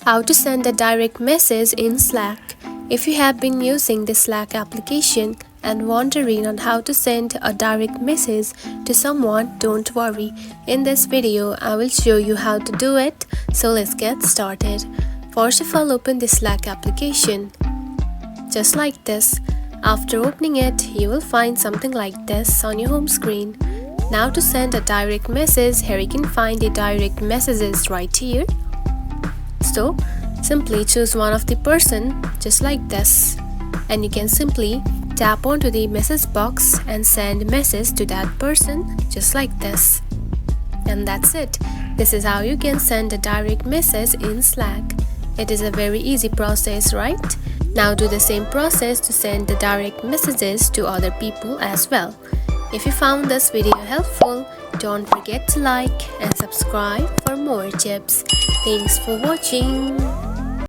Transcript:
How to send a direct message in Slack. If you have been using the Slack application and wondering on how to send a direct message to someone, don't worry. In this video, I will show you how to do it. So let's get started. First of all, open the Slack application. Just like this. After opening it, you will find something like this on your home screen. Now to send a direct message, here you can find the direct messages right here. So simply choose one of the person just like this, and you can simply tap onto the message box and send message to that person just like this. And that's it. This is how you can send a direct message in Slack. It is a very easy process, right? Now do the same process to send the direct messages to other people as well. If you found this video helpful, don't forget to like and subscribe for more tips. Thanks for watching.